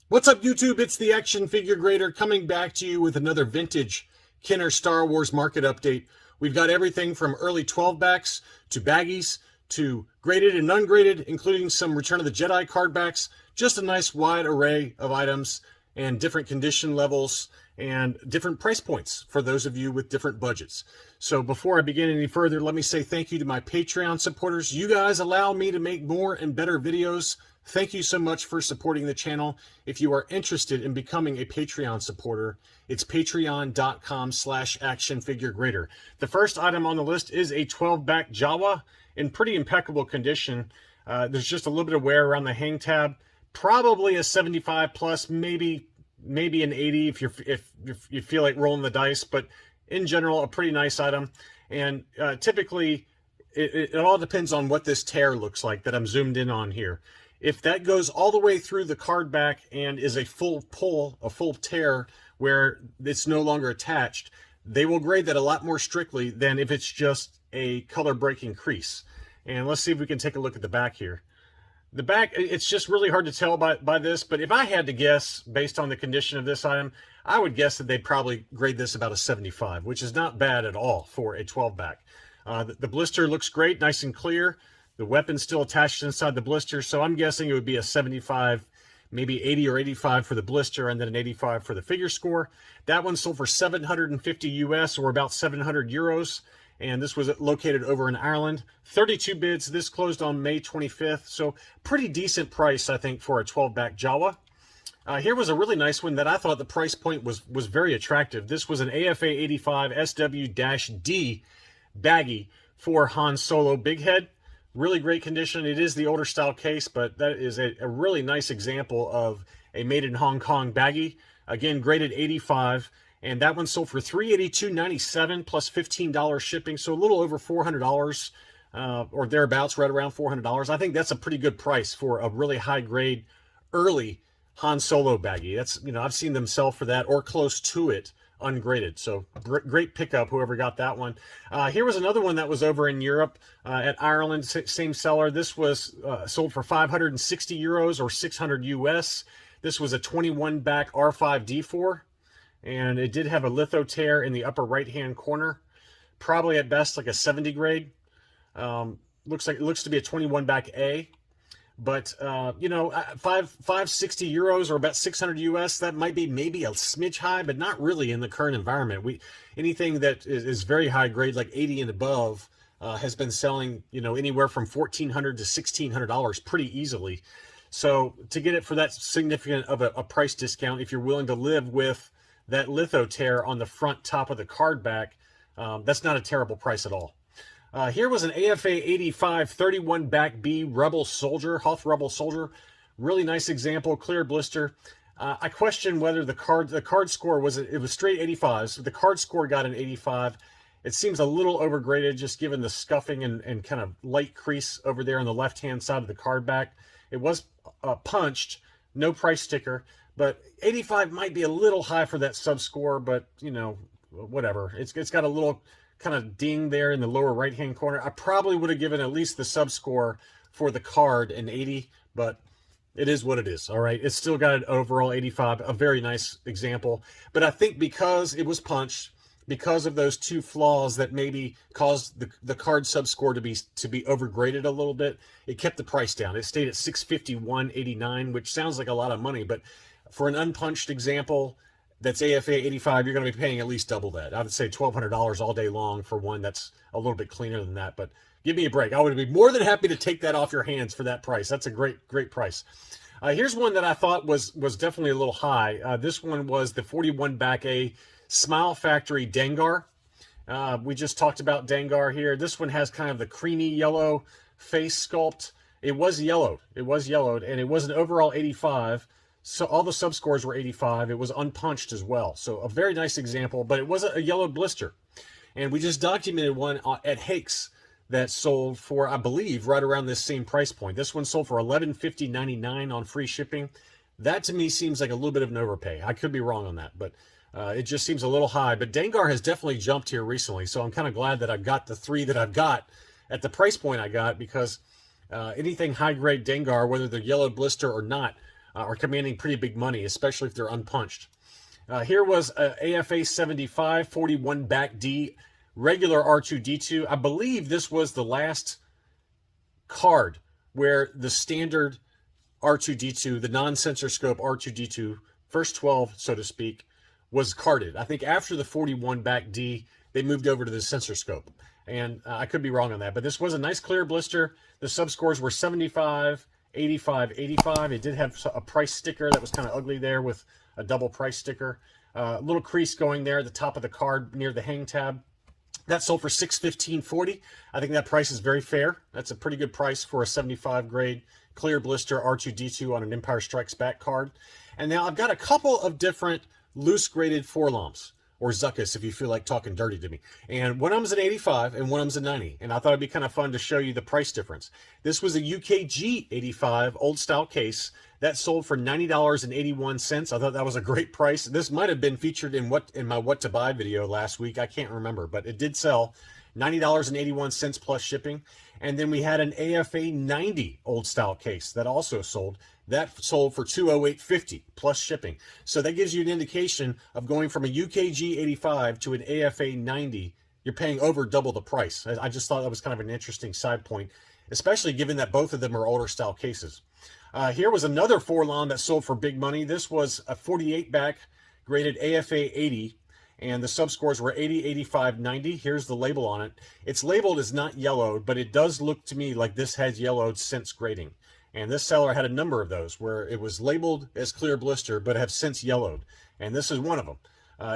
What's up, YouTube? It's the Action Figure Grader coming back to you with another vintage Kenner Star Wars market update. We've got everything from early 12 backs to baggies to graded and ungraded, including some Return of the Jedi card backs. Just a nice wide array of items and different condition levels and different price points for those of you with different budgets. So before I begin any further, let me say thank you to my Patreon supporters. You guys allow me to make more and better videos. Thank you so much for supporting the channel. If you are interested in becoming a Patreon supporter, it's patreon.com/actionfiguregrader. The first item on the list is a 12-back Jawa in pretty impeccable condition. There's just a little bit of wear around the hang tab. Probably a 75 plus, maybe an 80 if you feel like rolling the dice, but in general, a pretty nice item. And typically, it all depends on what this tear looks like that I'm zoomed in on here. If that goes all the way through the card back and is a full pull, a full tear where it's no longer attached, they will grade that a lot more strictly than if it's just a color breaking crease. And let's see if we can take a look at the back here. The back, it's just really hard to tell by this, but if I had to guess based on the condition of this item, I would guess that they'd probably grade this about a 75, which is not bad at all for a 12-back. The blister looks great, nice and clear. The weapon's still attached inside the blister, so I'm guessing it would be a 75, maybe 80 or 85 for the blister, and then an 85 for the figure score. That one sold for 750 US, or about 700 euros, and this was located over in Ireland. 32 bids. This closed on May 25th, so pretty decent price, I think, for a 12-back Jawa. Here was a really nice one that I thought the price point was very attractive. This was an AFA 85 SW-D baggie for Han Solo Big Head. Really great condition. It is the older style case, but that is a really nice example of a made in Hong Kong baggie. Again, graded 85, and that one sold for $382.97 plus $15 shipping, so a little over $400 or thereabouts, right around $400. I think that's a pretty good price for a really high grade early Han Solo baggie. That's, you know, I've seen them sell for that or close to it ungraded. So great pickup, whoever got that one. Here was another one that was over in Europe at Ireland, same seller. This was sold for 560 euros or 600 US. This was a 21-back R5D4, and it did have a litho tear in the upper right-hand corner. Probably at best like a 70 grade. Looks to be a 21-back A. But, you know, 560 euros or about 600 US, that might be maybe a smidge high, but not really in the current environment. Anything that is very high grade, like 80 and above, has been selling, you know, anywhere from $1,400 to $1,600 pretty easily. So to get it for that significant of a price discount, if you're willing to live with that litho tear on the front top of the card back, that's not a terrible price at all. Here was an AFA 85 31-back B Rebel Soldier, Hoth Rebel Soldier. Really nice example, clear blister. I question whether the card score was straight 85s. So the card score got an 85. It seems a little overgraded just given the scuffing and kind of light crease over there on the left-hand side of the card back. It was punched, no price sticker, but 85 might be a little high for that sub score, but, you know, whatever. It's got a little kind of ding there in the lower right hand corner. I probably would have given at least the sub score for the card an 80, but it is what it is. All right, it's still got an overall 85, a very nice example. But I think because it was punched, because of those two flaws that maybe caused the card sub score to be overgraded a little bit, it kept the price down. It stayed at $651.89, which sounds like a lot of money, but for an unpunched example that's AFA 85, you're going to be paying at least double that. I would say $1,200 all day long for one that's a little bit cleaner than that, but give me a break. I would be more than happy to take that off your hands for that price. That's a great price. Here's one that I thought was definitely a little high. This one was the 41-back A Smile Factory Dengar. We just talked about Dengar here. This one has kind of the creamy yellow face sculpt. It was yellowed, and it was an overall 85. So all the sub scores were 85. It was unpunched as well. So a very nice example, but it was a yellow blister. And we just documented one at Hakes that sold for, I believe, right around this same price point. This one sold for $1150.99 on free shipping. That to me seems like a little bit of an overpay. I could be wrong on that, but it just seems a little high. But Dengar has definitely jumped here recently. So I'm kind of glad that I've got the three that I've got at the price point I got, because anything high grade Dengar, whether they're yellow blister or not, are commanding pretty big money, especially if they're unpunched. Here was a AFA 75 41 back D regular R2D2. I believe this was the last card where the standard R2D2, the non-sensor scope R2D2, first 12, so to speak, was carded. I think after the 41 back D, they moved over to the sensor scope. And I could be wrong on that, but this was a nice clear blister. The subscores were 75, 85, 85. It did have a price sticker that was kind of ugly there with a double price sticker. A little crease going there at the top of the card near the hang tab. That sold for $615.40. I think that price is very fair. That's a pretty good price for a 75 grade clear blister R2D2 on an Empire Strikes Back card. And now I've got a couple of different loose graded Forloms, or Zuckuss if you feel like talking dirty to me. And one of them's an 85 and one of them's a 90. And I thought it'd be kind of fun to show you the price difference. This was a UKG 85 old style case that sold for $90.81. I thought that was a great price. This might have been featured in my what to buy video last week. I can't remember, but it did sell. $90.81 plus shipping. And then we had an AFA 90 old style case that also sold. That sold for $208.50 plus shipping. So that gives you an indication of going from a UKG 85 to an AFA 90. You're paying over double the price. I just thought that was kind of an interesting side point, especially given that both of them are older style cases. Here was another Forlom that sold for big money. This was a 48 back graded AFA 80. And the subscores were 80, 85, 90. Here's the label on it. It's labeled as not yellowed, but it does look to me like this has yellowed since grading. And this seller had a number of those where it was labeled as clear blister, but have since yellowed. And this is one of them.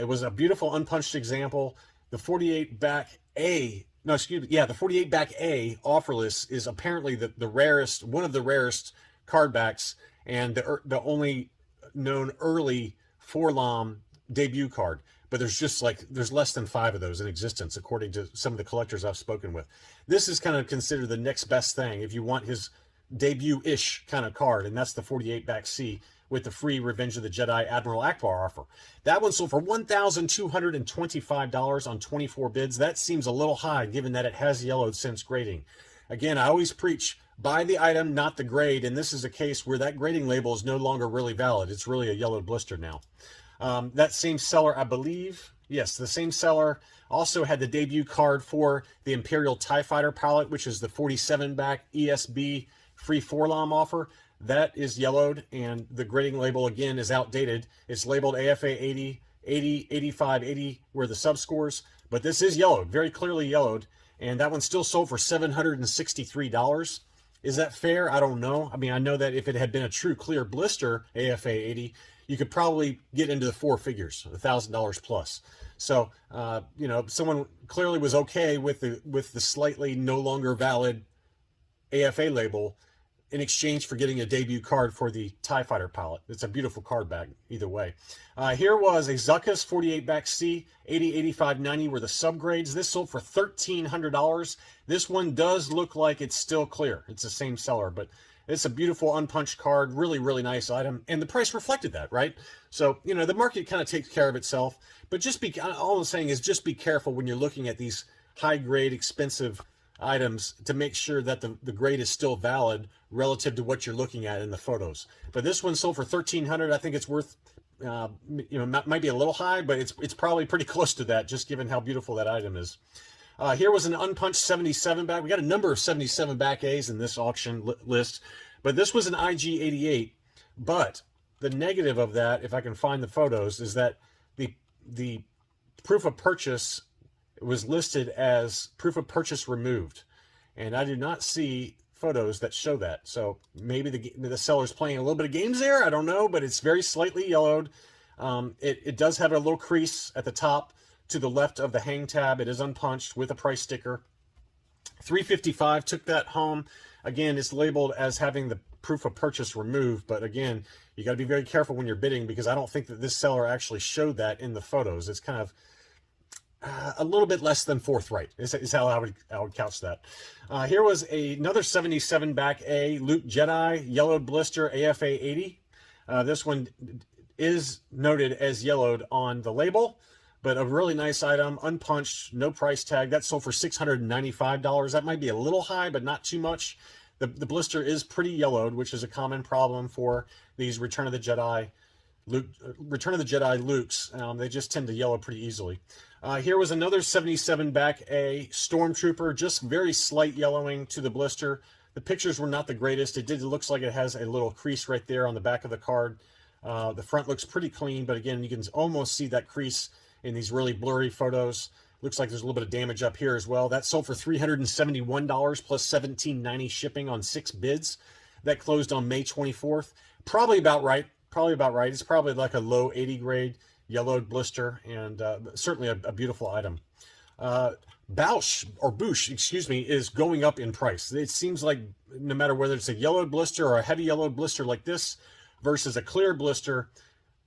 It was a beautiful unpunched example. The 48 back A, no, excuse me, yeah, the 48 back A offerless is apparently the rarest, one of the rarest card backs, and the only known early Forlom debut card. But there's less than 5 of those in existence, according to some of the collectors I've spoken with. This is kind of considered the next best thing if you want his debut-ish kind of card, and that's the 48 back C with the free Revenge of the Jedi Admiral Ackbar offer. That one sold for $1,225 on 24 bids. That seems a little high given that it has yellowed since grading. Again, I always preach, buy the item, not the grade, and this is a case where that grading label is no longer really valid. It's really a yellowed blister now. That same seller, I believe, yes, the same seller also had the debut card for the Imperial TIE Fighter palette, which is the 47 back ESB free Forlom offer. That is yellowed, and the grading label, again, is outdated. It's labeled AFA 80, 80, 85, 80 were the subscores, but this is yellowed, very clearly yellowed, and that one still sold for $763. Is that fair? I don't know. I mean, I know that if it had been a true clear blister AFA 80, you could probably get into the 4 figures, $1,000 plus. So, you know, someone clearly was okay with the slightly no longer valid AFA label in exchange for getting a debut card for the TIE Fighter palette. It's a beautiful card back either way. Here was a Zuckuss 48 back C, 80, 85, 90 were the subgrades. This sold for $1,300. This one does look like it's still clear. It's the same seller, but it's a beautiful unpunched card, really, really nice item, and the price reflected that, right? So, you know, the market kind of takes care of itself, but all I'm saying is just be careful when you're looking at these high-grade, expensive items to make sure that the grade is still valid relative to what you're looking at in the photos. But this one sold for $1,300. I think it's worth, you know, might be a little high, but it's probably pretty close to that, just given how beautiful that item is. Here was an unpunched 77 back. We got a number of 77 back A's in this auction list, but this was an IG88. But the negative of that, if I can find the photos, is that the proof of purchase was listed as proof of purchase removed, and I do not see photos that show that. So maybe the seller's playing a little bit of games there. I don't know, but it's very slightly yellowed. It does have a little crease at the top to the left of the hang tab. It is unpunched with a price sticker. $355, took that home. Again, it's labeled as having the proof of purchase removed, but again, you got to be very careful when you're bidding, because I don't think that this seller actually showed that in the photos. It's kind of a little bit less than forthright is how I would couch that. Here was another 77 back A Luke Jedi yellowed blister AFA 80. This one is noted as yellowed on the label, but a really nice item, unpunched, no price tag. That sold for $695. That might be a little high, but not too much. The blister is pretty yellowed, which is a common problem for these Return of the Jedi Lukes. They just tend to yellow pretty easily. Here was another 77 back A Stormtrooper, just very slight yellowing to the blister. The pictures were not the greatest. It looks like it has a little crease right there on the back of the card. The front looks pretty clean, but again, you can almost see that crease in these really blurry photos. Looks like there's a little bit of damage up here as well. That sold for $371 plus $17.90 shipping on 6 bids. That closed on May 24th. Probably about right. It's probably like a low 80 grade yellowed blister, and certainly a beautiful item. Boushh, excuse me, is going up in price. It seems like no matter whether it's a yellowed blister or a heavy yellowed blister like this versus a clear blister,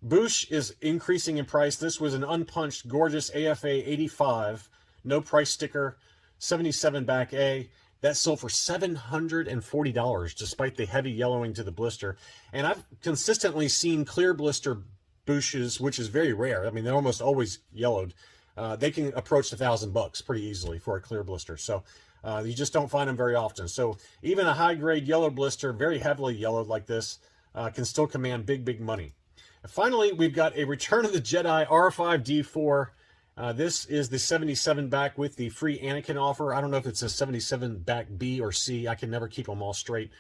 Boushh is increasing in price. This was an unpunched, gorgeous AFA 85, no price sticker, 77 back A. That sold for $740 despite the heavy yellowing to the blister. And I've consistently seen clear blister Boushhs, which is very rare. I mean, they're almost always yellowed. They can approach $1,000 pretty easily for a clear blister. So you just don't find them very often. So even a high-grade yellow blister, very heavily yellowed like this, can still command big money. And finally, we've got a Return of the Jedi R5D4. This is the 77 back with the free Anakin offer. I don't know if it's a 77 back B or C. I can never keep them all straight.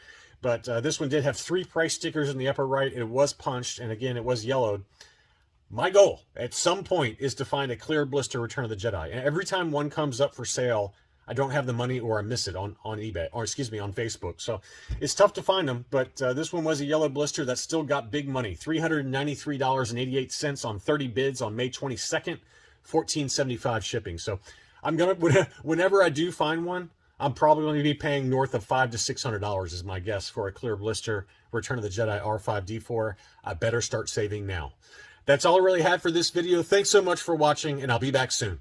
But this one did have 3 price stickers in the upper right. It was punched, and again, it was yellowed. My goal at some point is to find a clear blister Return of the Jedi. And every time one comes up for sale, I don't have the money or I miss it on eBay, or excuse me, on Facebook. So it's tough to find them, but this one was a yellow blister that still got big money. $393.88 on 30 bids on May 22nd, $14.75 shipping. So I'm going to, whenever I do find one, I'm probably going to be paying north of $500 to $600 is my guess for a clear blister Return of the Jedi R5D4. I better start saving now. That's all I really had for this video. Thanks so much for watching, and I'll be back soon.